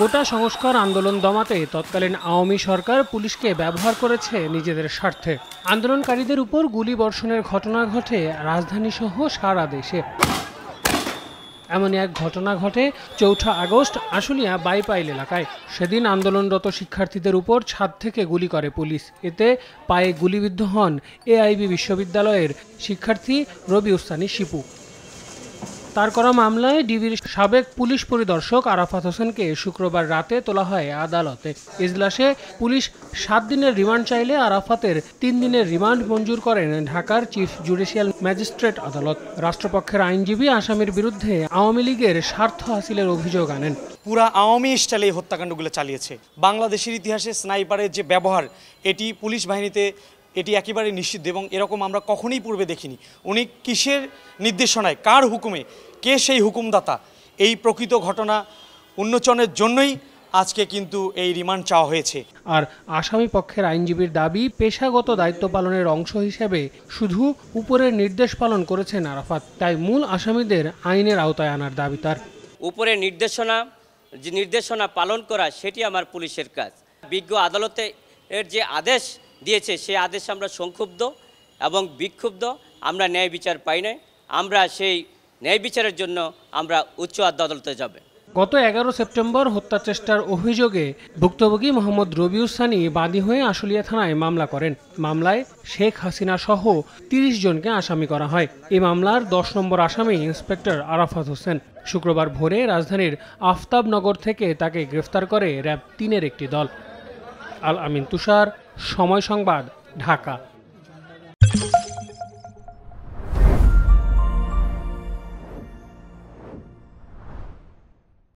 কোটা সংস্কার আন্দোলন দমাতে তৎকালীন আওয়ামী সরকার পুলিশকে ব্যবহার করেছে নিজেদের স্বার্থে। আন্দোলনকারীদের উপর গুলি বর্ষণের ঘটনা ঘটে রাজধানীসহ সারা দেশে। এমনই এক ঘটনা ঘটে ৪ আগস্ট আশুলিয়া বাইপাইল এলাকায়। সেদিন আন্দোলনরত শিক্ষার্থীদের উপর ছাদ থেকে গুলি করে পুলিশ। এতে পায়ে গুলিবিদ্ধ হন এআইবি বিশ্ববিদ্যালয়ের শিক্ষার্থী রবিউস্তানি শিপু। তার করা মামলায় ডিবির সাবেক পুলিশ পরিদর্শক আরাফাত হোসেনকে শুক্রবার রাতে তোলা হয় আদালতে। এজলাসে পুলিশ ৭ দিনের রিমান্ড চাইলে আরাফাতের ৩ দিনের রিমান্ড মঞ্জুর করেন ঢাকার চিফ জুডিশিয়াল ম্যাজিস্ট্রেট আদালত। রাষ্ট্রপক্ষের আইনজীবী আসামির বিরুদ্ধে আওয়ামী লীগের স্বার্থ হাসিলের অভিযোগ আনেন। পুরা আওয়ামী স্টাইলে এই হত্যাকাণ্ডগুলো চালিয়েছে। বাংলাদেশের ইতিহাসে স্নাইপারের যে ব্যবহার, এটি পুলিশ বাহিনীতে এটি একেবারে নিষিদ্ধ এবং এরকম আমরা কখনোই পূর্বে দেখিনি। উনি কিসের নির্দেশনায়, কার হুকুমে, কে সেই হুকুমদাতা, এই প্রকৃত ঘটনা উন্মোচনের জন্যই আজকে কিন্তু এই রিমান্ড চাওয়া হয়েছে। আর আসামি পক্ষের আইনজীবীর দাবি, পেশাগত দায়িত্ব পালনের অংশ হিসেবে শুধু উপরের নির্দেশ পালন করেছেন আরাফাত, তাই মূল আসামিদের আইনের আওতায় আনার দাবি তার। উপরের নির্দেশনা পালন করা সেটি আমার পুলিশের কাজ। বিজ্ঞ আদালতে এর যে আদেশ দিয়েছে সেই আদেশে আমরা সংক্ষুব্ধ এবং বিক্ষুব্ধ। আমরা ন্যায় বিচার পাই নাই। আমরা সেই ন্যায় বিচারের জন্য আমরা উচ্চ আদালতে যাব। গত ১১ সেপ্টেম্বর হত্যা চেষ্টার অভিযোগে ভুক্তভোগী মোহাম্মদ রবিউস্তানি বাদী হয়ে আশুলিয়া থানায় মামলা করেন। মামলায় শেখ হাসিনা সহ ৩০ জনকে আসামি করা হয়। এই মামলার ১০ নম্বর আসামি ইন্সপেক্টর আরাফাত হোসেন। শুক্রবার ভোরে রাজধানীর আফতাবনগর থেকে তাকে গ্রেফতার করে র‍্যাব ৩-এর একটি দল। আল আমিন তুষার, সময় সংবাদ, ঢাকা।